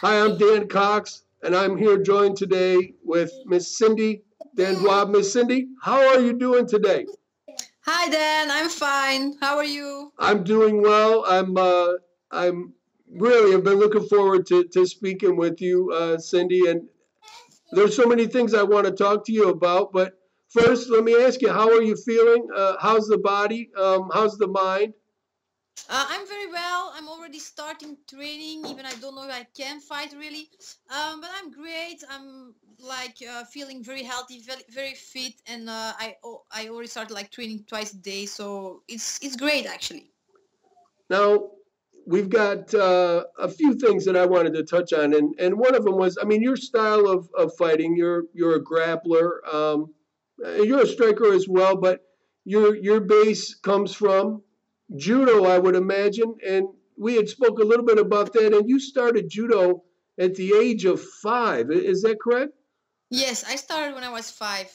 Hi, I'm Dan Cox, and I'm here joined today with Miss Cindy Dandois. Miss Cindy, how are you doing today? Hi Dan, I'm fine. How are you? I'm doing well. I'm really have been looking forward to speaking with you, Cindy. And there's so many things I want to talk to you about. But first, let me ask you, how are you feeling? How's the body? How's the mind? I'm very well. I'm already starting training, even I don't know if I can fight really. But I'm great. I'm like feeling very healthy, very fit, and I already started like training twice a day, so it's great actually. Now, we've got a few things that I wanted to touch on, and one of them was, I mean, your style of fighting. You're a grappler. You're a striker as well, but your base comes from judo, I would imagine. And we had spoke a little bit about that. And you started judo at the age of 5. Is that correct? Yes, I started when I was 5.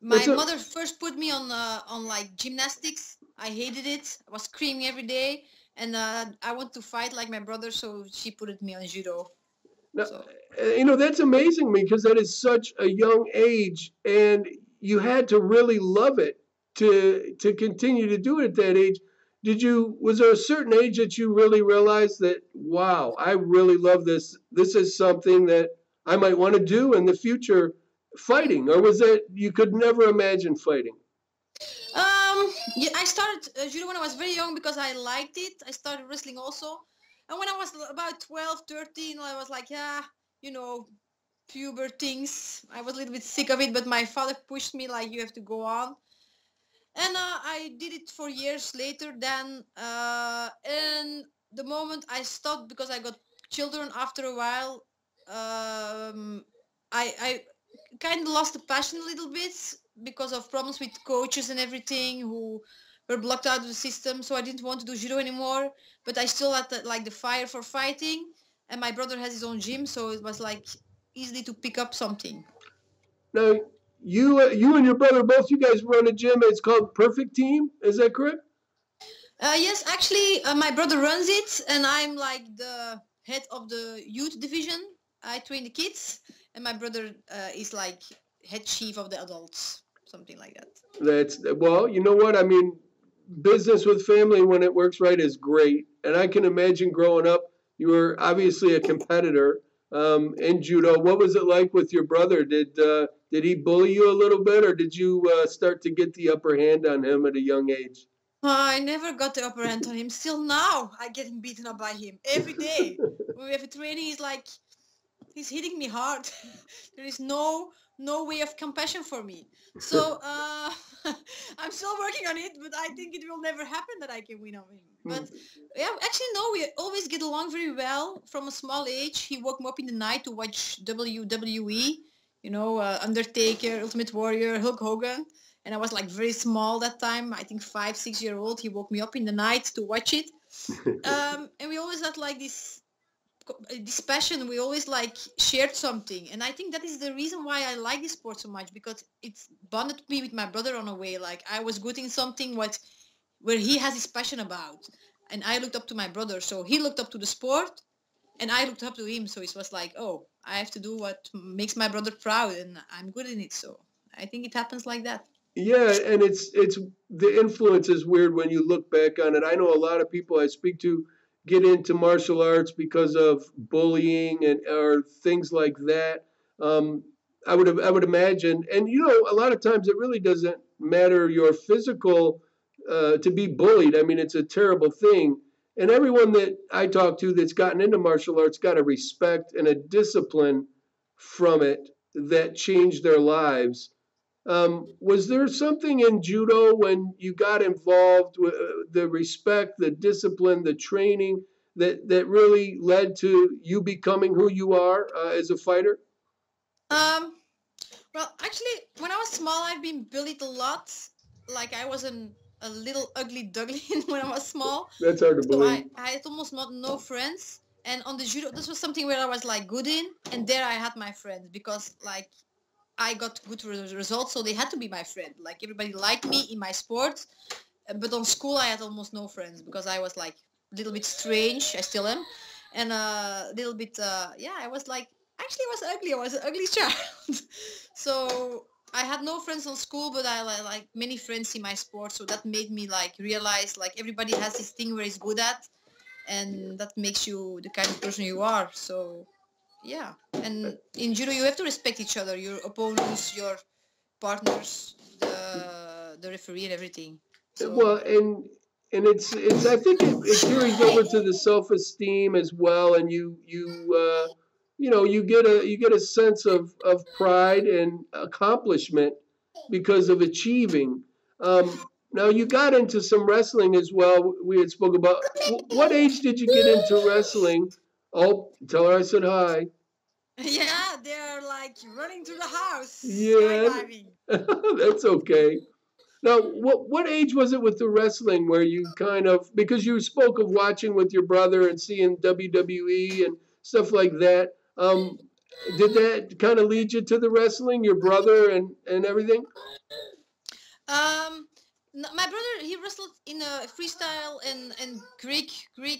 My That's a, mother first put me on like gymnastics. I hated it. I was screaming every day, and I want to fight like my brother, so she put me on judo. Now, So that's amazing because that is such a young age, and you had to really love it to continue to do it at that age. Was there a certain age that you really realized that, wow, I really love this? This is something that I might want to do in the future, fighting, or was that you could never imagine fighting? yeah, I started judo when I was very young because I liked it. I started wrestling also, and when I was about 12, 13, I was like, yeah, you know, puber things. I was a little bit sick of it, but my father pushed me like you have to go on, and I did it for years later. Then, and the moment I stopped because I got children after a while, I kind of lost the passion a little bit because of problems with coaches and everything who were blocked out of the system. So I didn't want to do judo anymore, but I still had like the fire for fighting. And my brother has his own gym, so it was like easily to pick up something. Now, you and your brother, both you guys run a gym. It's called Perfect Team. Is that correct? Yes, actually, my brother runs it, and I'm like the head of the youth division. I train the kids, and my brother is like head chief of the adults, something like that. That's well, you know what? I mean, business with family when it works right is great. And I can imagine growing up, you were obviously a competitor in judo. What was it like with your brother? Did he bully you a little bit, or did you start to get the upper hand on him at a young age? I never got the upper hand on him. Still now, I getting beaten up by him every day. When we have a training, he's hitting me hard. There is no way of compassion for me. So I'm still working on it, but I think it will never happen that I can win on him. But yeah, actually no, we always get along very well from a small age. He woke me up in the night to watch WWE, Undertaker, Ultimate Warrior, Hulk Hogan. And I was like very small that time. I think 5, 6 year old. He woke me up in the night to watch it. And we always had like this passion. We always like shared something, and I think that is the reason why I like this sport so much, because it's bonded me with my brother on a way. Like I was good in something where he has his passion about, and I looked up to my brother, so he looked up to the sport, and I looked up to him, so it was like, oh, I have to do what makes my brother proud, and I'm good in it. So I think it happens like that. Yeah, and it's the influence is weird when you look back on it. I know a lot of people I speak to get into martial arts because of bullying and or things like that. Um, I would imagine, and a lot of times it really doesn't matter your physical to be bullied. I mean, it's a terrible thing. And everyone that I talk to that's gotten into martial arts got a respect and a discipline from it that changed their lives. Was there something in judo when you got involved with the respect, the discipline, the training that really led to you becoming who you are as a fighter? Um, well, actually, when I was small, I've been bullied a lot. Like I was a little ugly duckling when I was small. That's hard to So believe. I had almost not no friends. And on the judo, this was something where I was like good in, and there I had my friends because like I got good results, so they had to be my friend. Like everybody liked me in my sport, but on school I had almost no friends because I was like little bit strange. I still am, and a little bit. Yeah, I was like, actually, I was ugly. I was an ugly child. So I had no friends in school, but I like many friends in my sport. So that made me like realize like everybody has this thing where he's good at, and that makes you the kind of person you are. So yeah, and in judo you have to respect each other, your opponents, your partners, the referee, and everything. So Well, and it's I think it carries over to the self-esteem as well, and you know you get a sense of pride and accomplishment because of achieving. Now you got into some wrestling as well. We had spoke about what age did you get into wrestling? Oh, tell her I said hi. yeah, they're like running through the house, Yeah, skydiving. that's okay. Now, what age was it with the wrestling where you kind of because you spoke of watching with your brother and seeing WWE and stuff like that? Did that kind of lead you to the wrestling, your brother and everything? Um, my brother he wrestled in a freestyle and Greek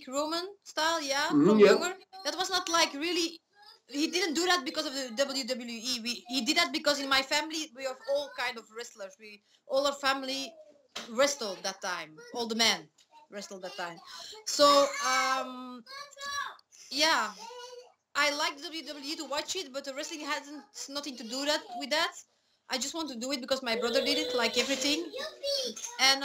Roman style. Yeah, from Yep. younger. That was not like really. He didn't do that because of the WWE. He did that because in my family we have all kind of wrestlers. We all our family wrestled that time. All the men wrestled that time. So yeah, I like WWE to watch it, but the wrestling hasn't nothing to do that with that. I just want to do it because my brother did it, like everything. And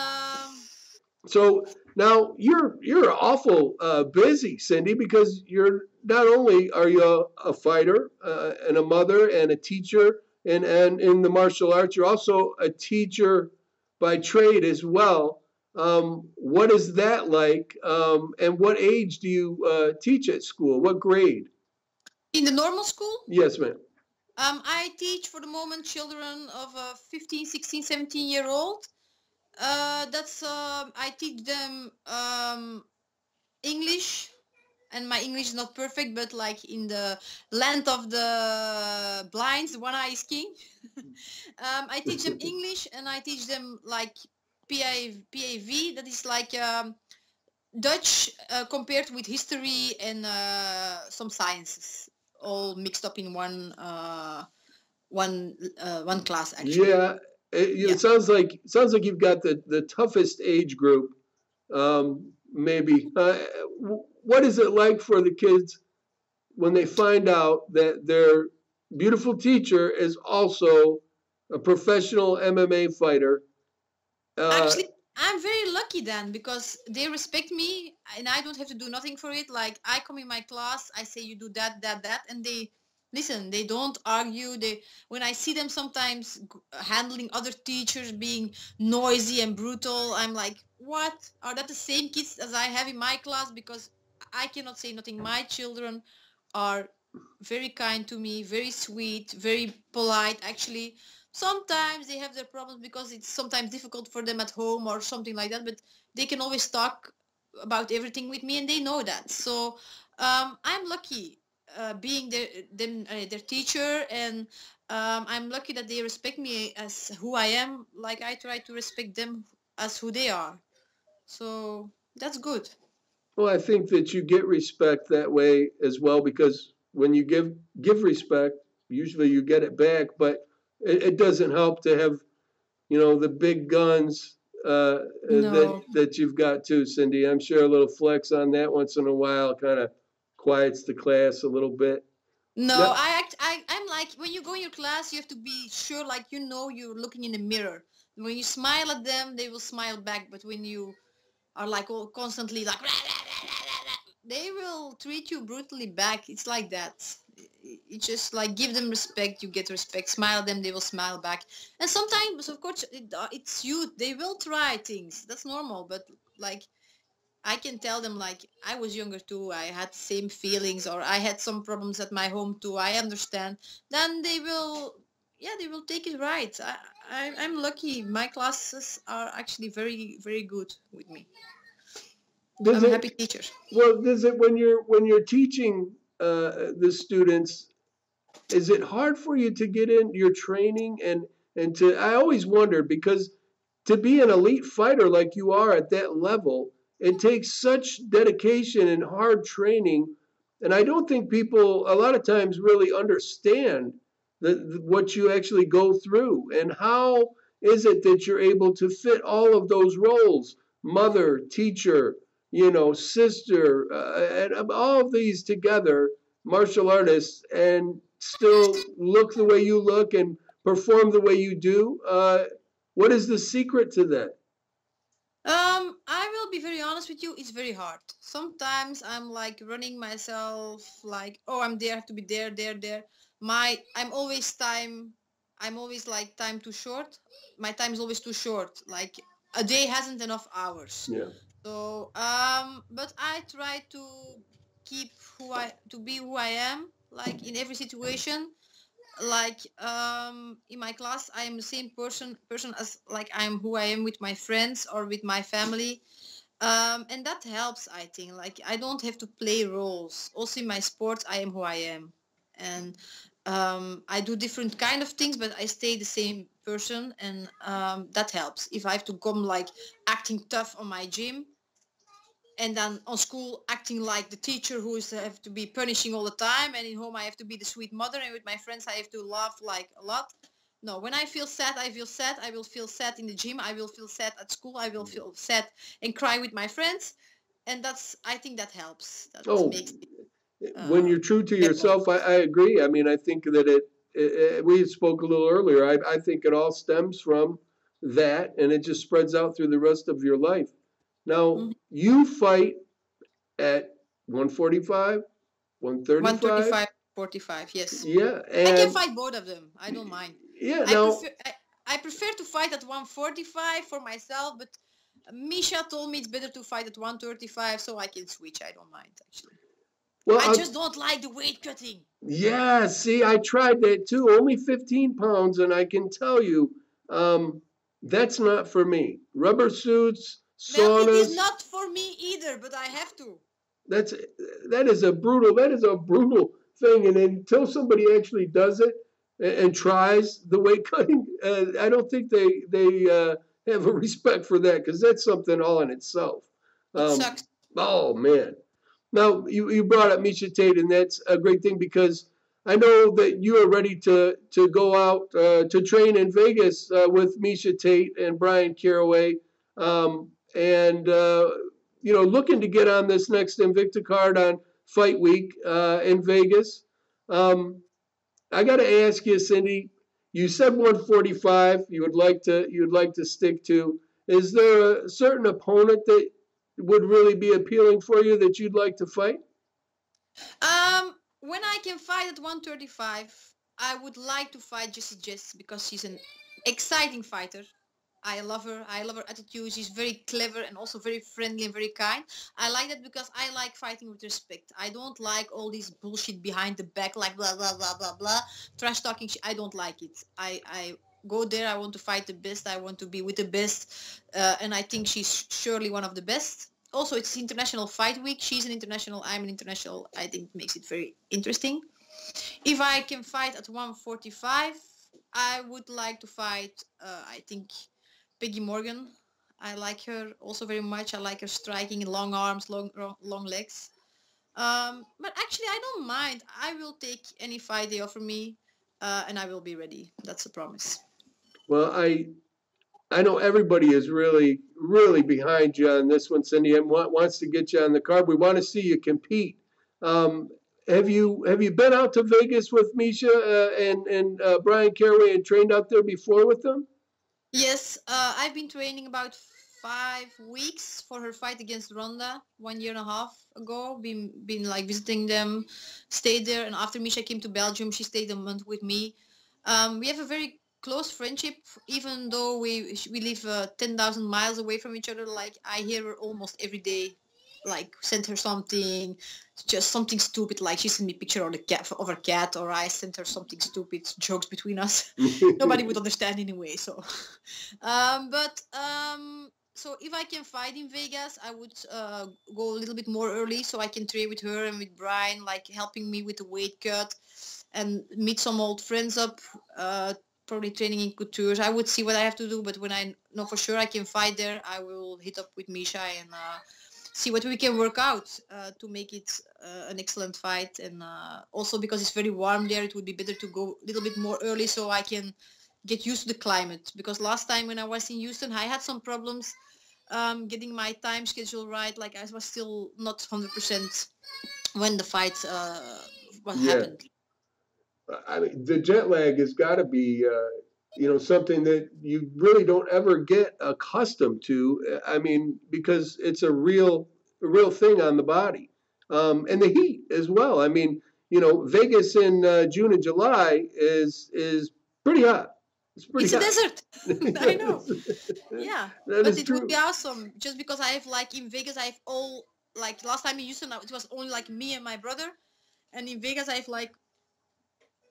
So now you're awful busy, Cindy, because you're not only are you a fighter and a mother and a teacher and in the martial arts, you're also a teacher by trade as well. What is that like? And what age do you teach at school? What grade? in the normal school, Yes, ma'am. I teach for the moment children of 15, 16, 17-year old. That's I teach them English, and my English is not perfect, but like in the land of the blinds, one eye is king. I teach them English, and I teach them like PAV. That is like Dutch compared with history and some sciences, all mixed up in one class actually. Yeah, Yeah. it sounds like you've got the toughest age group. Maybe. What is it like for the kids when they find out that their beautiful teacher is also a professional MMA fighter? Uh, Actually, I'm very lucky then because they respect me and I don't have to do nothing for it. Like I come in my class, I say you do that, that, that, and they listen. They don't argue. They when I see them sometimes handling other teachers being noisy and brutal, I'm like, what? Are that the same kids as I have in my class? Because I cannot say nothing. My children are very kind to me, very sweet, very polite. Actually, sometimes they have their problems because it's sometimes difficult for them at home or something like that, but they can always talk about everything with me and they know that. So I'm lucky being their teacher, and I'm lucky that they respect me as who I am, like I try to respect them as who they are. So that's good. well, I think that you get respect that way as well because when you give respect, usually you get it back. But it doesn't help to have the big guns No. that you've got too, Cindy. I'm sure a little flex on that once in a while kind of quiets the class a little bit. No, No, I'm like when you go in your class, you have to be sure, like you're looking in the mirror. When you smile at them, they will smile back. But when you are like all constantly like, they will treat you brutally back. It's like that. You just like give them respect, you get respect. Smile at them, they will smile back. And sometimes, of course, it's youth. They will try things. That's normal. But like I can tell them like I was younger too. I had the same feelings or I had some problems at my home too. I understand. Then they will, yeah, they will take it right. I'm lucky. My classes are actually very, very good with me. does I'm a it? happy teacher. Well, does it when you're teaching the students? Is it hard for you to get in your training and to? I always wondered because to be an elite fighter like you are at that level, it takes such dedication and hard training. And I don't think people a lot of times really understand what you actually go through and how is it that you're able to fit all of those roles, mother, teacher, sister, and all of these together, martial artists, and still look the way you look and perform the way you do. What is the secret to that? I will be very honest with you. It's very hard. Sometimes I'm like running myself, like, oh, I'm there, I have to be there, there, there. I'm always time. I'm always like time too short. My time is always too short. Like a day hasn't enough hours. Yeah. So, but I try to keep to be who I am, like in every situation. Like in my class I am the same person as like I'm who I am with my friends or with my family, and that helps. I think like I don't have to play roles. Also in my sports I am who I am, and I do different kind of things but I stay the same person, and that helps. If I have to come like acting tough on my gym, and then on school acting like the teacher who is have to be punishing all the time, and in home I have to be the sweet mother, and with my friends I have to laugh like a lot. No, when I feel sad, I feel sad. I will feel sad in the gym, I will feel sad at school, I will feel sad and cry with my friends, and I think that helps. That Oh, makes it when uh, you're true to better. yourself, I agree. I mean, I think that we spoke a little earlier. I think it all stems from that, and it just spreads out through the rest of your life. Now, Mhm. you fight at 145, 135. 135, 45, yes. Yeah, I can and fight both of them. I don't mind. yeah, I now, prefer I, I prefer to fight at 145 for myself, but Misha told me it's better to fight at 135, so I can switch. I don't mind actually. well, I just don't like the weight cutting. yeah, see, I tried that too, only 15 pounds, and I can tell you, that's not for me. Rubber suits, Well, it is saunas, not for me either, but I have to. that's that is a brutal thing, and until somebody actually does it and tries the weight cutting, I don't think they have a respect for that because that's something all in itself. It Um, sucks. oh man! Now you brought up Misha Tate, and that's a great thing because I know that you are ready to go out to train in Vegas with Misha Tate and Brian Caraway, and looking to get on this next Invicta card on Fight Week in Vegas. Um, I got to ask you, Cindy. You said 145. You would like to stick to. Is there a certain opponent that would really be appealing for you that you'd like to fight? When I can fight at 135, I would like to fight Jessie Jess because she's an exciting fighter. I love her. I love her attitude. She's very clever and also very friendly and very kind. I like that because I like fighting with respect. I don't like all this bullshit behind the back, like blah blah blah blah blah, trash talking. I don't like it. I go there. I want to fight the best. I want to be with the best, and I think she's surely one of the best. Also, it's International Fight Week. She's an international. I'm an international. I think it makes it very interesting. If I can fight at 145, I would like to fight. I think Peggy Morgan. I like her also very much. I like her striking, long arms, long legs. But actually, I don't mind. I will take any fight they offer me, and I will be ready. That's a promise. Well, I know everybody is really, really behind you on this one, Cindy, and wants to get you on the card. We want to see you compete. Um, have you been out to Vegas with Misha and Brian Caraway and trained out there before with them? Yes, I've been training about 5 weeks for her fight against Ronda 1 year and a half ago. Been like visiting them, stayed there, and after Misha came to Belgium, she stayed a month with me. We have a very close friendship, even though we live 10,000 miles away from each other. Like I hear her almost every day. Like send her something, just something stupid. Like she sent me a picture of the cat of her cat, or I sent her something stupid, jokes between us. Nobody would understand anyway. So, so if I can fight in Vegas, I would go a little bit more early so I can train with her and with Brian, like helping me with the weight cut and meet some old friends up. probably training in Coutures. I would see what I have to do, but when I know for sure I can fight there, I will hit up with Misha and see what we can work out to make it an excellent fight. And also because it's very warm there, it would be better to go a little bit more early so I can get used to the climate. Because last time when I was in Houston, I had some problems getting my time schedule right. Like I was still not 100% when the fight what happened. I mean, the jet lag has got to be, something that you really don't ever get accustomed to. I mean, because it's a real thing on the body, and the heat as well. I mean, Vegas in June and July is pretty hot. It's a desert. I know. Yes. Yeah, That but is it true. would be awesome. Just because I have like in Vegas, I have all like last time in Houston, it was only like me and my brother, and in Vegas I have like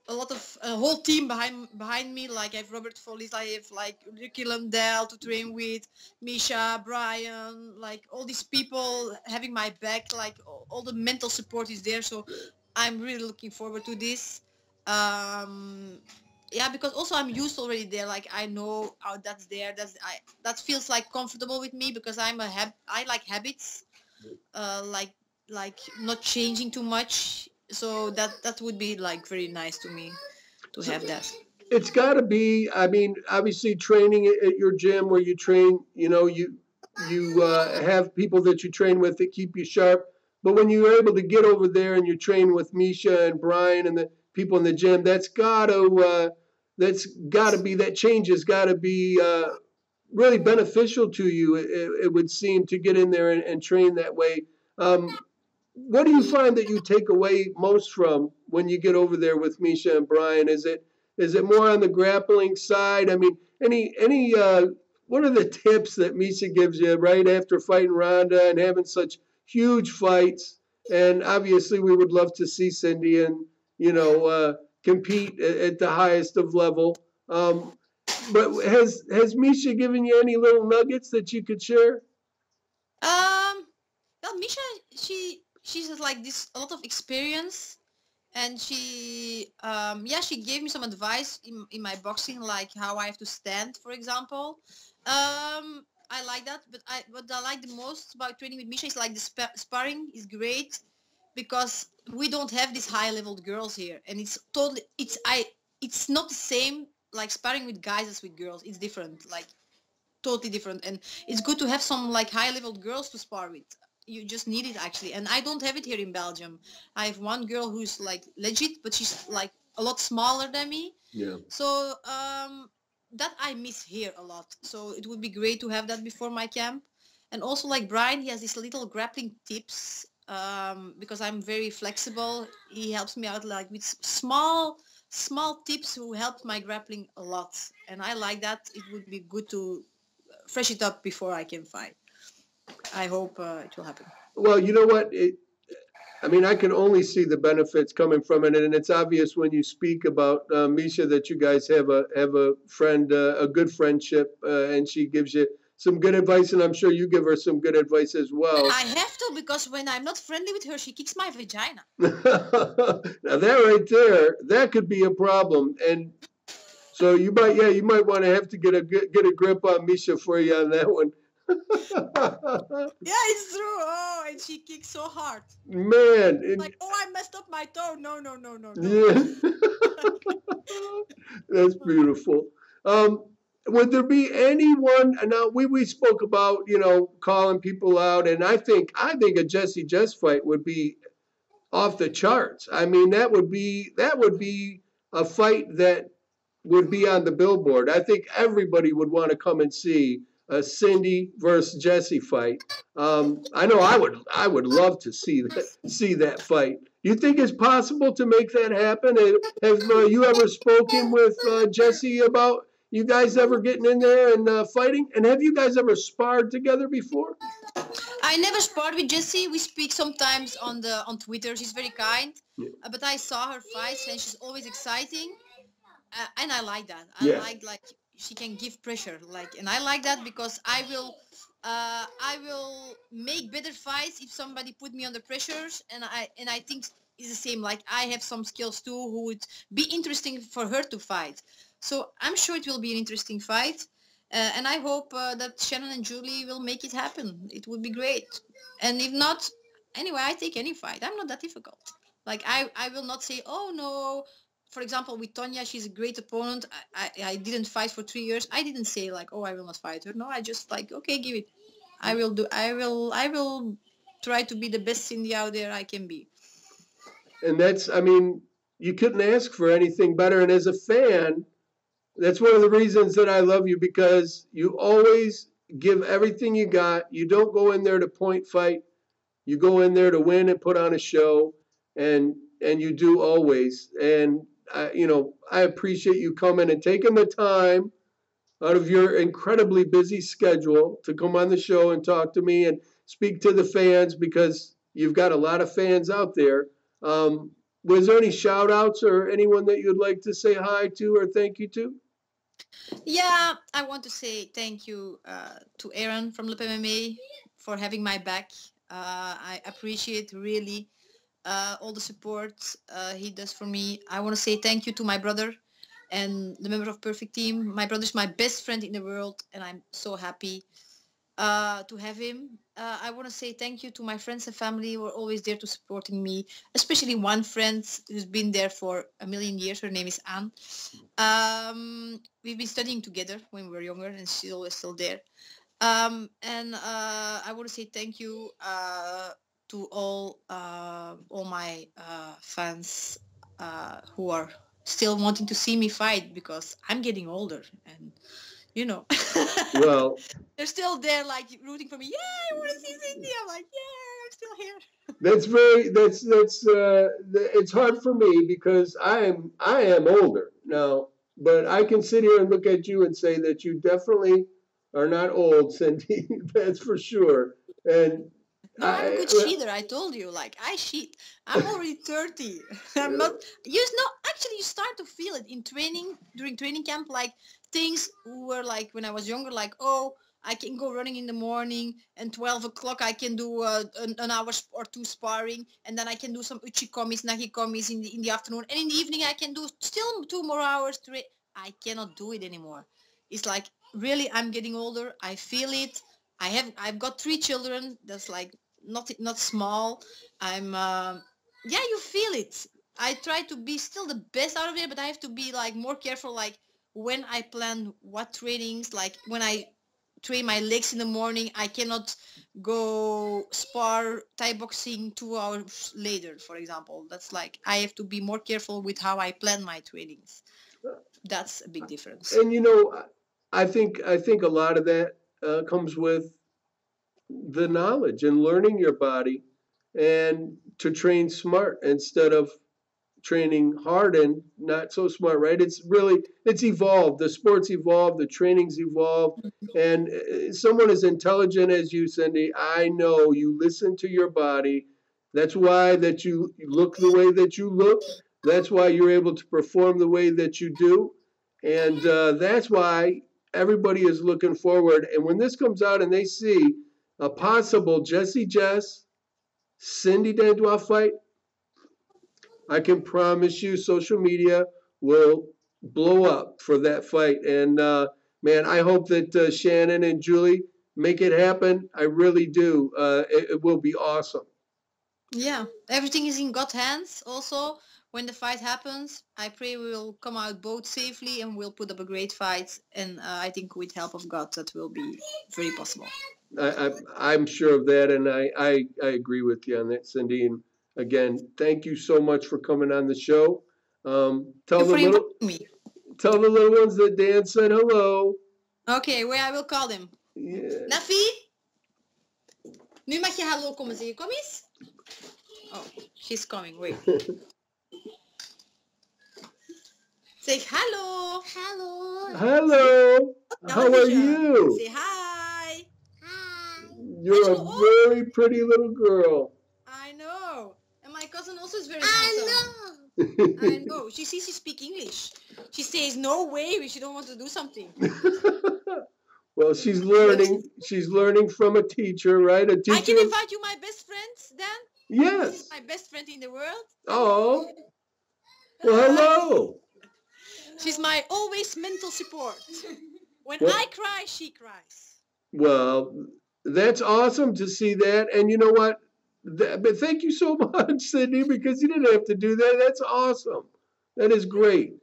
a lot of a whole team behind me. Like I have Robert Follis, I have like Ricky Lundell to train with, Misha, Brian, like all these people having my back. Like all the mental support is there. So I'm really looking forward to this. Yeah, because also I'm used already there. Like I know how that's there. That feels like comfortable with me because I like habits. Like not changing too much. So that would be like very nice to me to So have that. it's got to be. I mean, obviously, training at your gym where you train, you have people that you train with that keep you sharp. But when you're able to get over there and you train with Misha and Brian and the people in the gym, that's got to be that change has got to be really beneficial to you. It would seem to get in there and train that way. Um, what do you find that you take away most from when you get over there with Misha and Brian? Is it more on the grappling side? I mean, any what are the tips that Misha gives you right after fighting Ronda and having such huge fights? And obviously, we would love to see Cindy and compete at the highest of level. But has Misha given you any little nuggets that you could share? Um, well, Misha, she has like this a lot of experience, and she gave me some advice in my boxing, like how I have to stand, for example. I like that, but what I like the most about training with Misha is like the sparring is great because we don't have these high leveled girls here, and it's not the same like sparring with guys as with girls. It's different, like totally different, and it's good to have some like high level girls to spar with. You just need it actually, and I don't have it here in Belgium. I have one girl who's like legit, but she's like a lot smaller than me. Yeah. So that I miss here a lot. So it would be great to have that before my camp. And also like Brian, he has these little grappling tips because I'm very flexible. He helps me out like with small tips who helped my grappling a lot, and I like that. It would be good to fresh it up before I can fight. I hope it will happen. Well, you know what? I mean, I can only see the benefits coming from it, and it's obvious when you speak about Misha that you guys have a friend, a good friendship, and she gives you some good advice, and I'm sure you give her some good advice as well. I have to because when I'm not friendly with her, she kicks my vagina. Now that right there, that could be a problem, and so you might want to have to get a grip on Misha for you on that one. Yeah, it's true. Oh, and she kicks so hard. Man, Like, oh, I messed up my toe. No, no, no, no, no. yeah. That's beautiful. Would there be anyone? Now we spoke about calling people out, and I think a Jesse Jess fight would be off the charts. I mean that would be a fight that would be on the billboard. I think everybody would want to come and see a Cindy versus Jesse fight. I know I would love to see that fight. You think it's possible to make that happen? Have you ever spoken with Jesse about you guys ever getting in there and fighting? And have you guys ever sparred together before? I never sparred with Jessie. We speak sometimes on Twitter. She's very kind. Yeah. But I saw her fights and she's always exciting. And I like that. I Yeah. like she can give pressure. And I like that because I will make better fights if somebody put me under pressures. And I think it's the same. Like I have some skills too who would be interesting for her to fight. So I'm sure it will be an interesting fight. And I hope that Shannon and Julie will make it happen. It would be great. And if not, anyway, I take any fight. I'm not that difficult. Like I will not say, oh no. For example, with Tonya, she's a great opponent. I didn't fight for 3 years. I didn't say like, oh, I will not fight her. No, I just like, okay, give it. I will try to be the best Cindy out there I can be. And that's, I mean, you couldn't ask for anything better. And as a fan, that's one of the reasons that I love you, because you always give everything you got. You don't go in there to point fight. You go in there to win and put on a show, and you do always. And I appreciate you coming and taking the time out of your incredibly busy schedule to come on the show and talk to me and speak to the fans, because you've got a lot of fans out there. Was there any shout outs or anyone that you'd like to say hi to or thank you to? Yeah, I want to say thank you to Aaron from LUB-MMA for having my back. I appreciate really all the support he does for me. I want to say thank you to my brother and the member of Perfect Team. My brother's my best friend in the world, and I'm so happy to have him. I want to say thank you to my friends and family who are always there to supporting me, especially one friend who's been there for a million years. Her name is Anne. We've been studying together when we were younger, and she's always still there. And I want to say thank you to all my fans who are still wanting to see me fight, because I'm getting older, and Well, they're still there, like rooting for me. Yeah, I want to see Cindy. I'm like, yeah, I'm still here. it's hard for me because I am older now, but I can sit here and look at you and say that you definitely are not old, Cindy. That's for sure. And no, I'm a good cheater. I told you, like I cheat. I'm already 30. I'm not. Actually, you start to feel it in training, during training camp. Like things were like when I was younger, like, oh, I can go running in the morning, and 12 o'clock I can do an hour or two sparring, and then I can do some uchikomis, nakikomis in the afternoon, and in the evening I can do still 2 more hours. I cannot do it anymore. It's like really, I'm getting older. I feel it. I've got 3 children. That's like not small. I'm yeah, you feel it. I try to be still the best out of it, but I have to be like more careful, like when I plan what trainings, like when I train my legs in the morning, I cannot go spar Thai boxing 2 hours later, for example. That's like I have to be more careful with how I plan my trainings. That's a big difference. And I think a lot of that comes with the knowledge and learning your body, and to train smart instead of training hard and not so smart, right? It's evolved. The sport's evolved, the training's evolved. And someone as intelligent as you, Cindy, I know you listen to your body. That's why that you look the way that you look. That's why you're able to perform the way that you do. And that's why everybody is looking forward. And when this comes out and they see a possible Jessie Jess, Cindy Dandois fight, I can promise you social media will blow up for that fight. And man, I hope that Shannon and Julie make it happen. I really do. It will be awesome. Yeah, everything is in God's hands. Also, when the fight happens, I pray we will come out both safely and we'll put up a great fight. And I think with help of God, that will be very possible. I'm sure of that, and I agree with you on that, Cindy. And again, thank you so much for coming on the show. Tell the little ones that Dan said hello. Okay, where I will call them. Yeah. Nafi, nu mag je hallo komen zeggen. Kom eens. Oh, she's coming. Wait. Say hello. Hello. Hello. How are you? Say hi. Hi. You're a very pretty little girl. I know. And my cousin also is very I handsome. I know. She sees you speak English. She says, no way, she don't want to do something. Well, she's learning. She's learning from a teacher, right? A teacher. I can invite you my best friends, Dan. Yes. This is my best friend in the world. Oh. Well, hello. She's my always mental support. When Well- I cry, she cries. Well, that's awesome to see that. And you know what? But thank you so much, Cindy, because you didn't have to do that. That's awesome. That is great.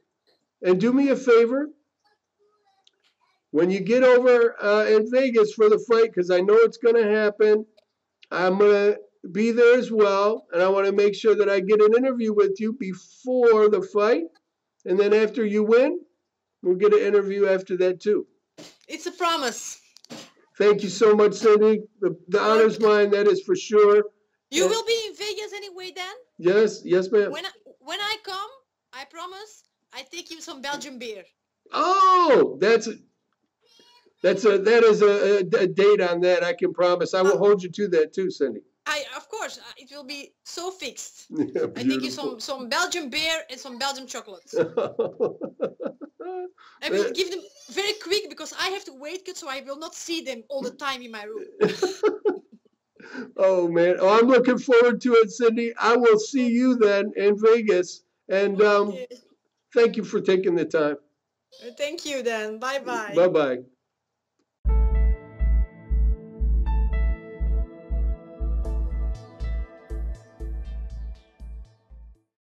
And do me a favor. When you get over in Vegas for the fight, because I know it's going to happen, I'm going to be there as well. And I want to make sure that I get an interview with you before the fight. And then after you win, we'll get an interview after that too. It's a promise. Thank you so much, Cindy. The honor's mine, that is for sure. You will be in Vegas anyway then? Yes, ma'am. When I come, I promise, I take you some Belgian beer. Oh, that is a date on that. I can promise. I will hold you to that too, Cindy. Of course, it will be so fixed. Yeah, I take you some Belgian beer and some Belgian chocolates. I will give them very quick because I have to wait, so I will not see them all the time in my room. Oh man, I'm looking forward to it, Cindy. I will see you then in Vegas, and Okay. thank you for taking the time. Thank you then. Bye bye. Bye bye.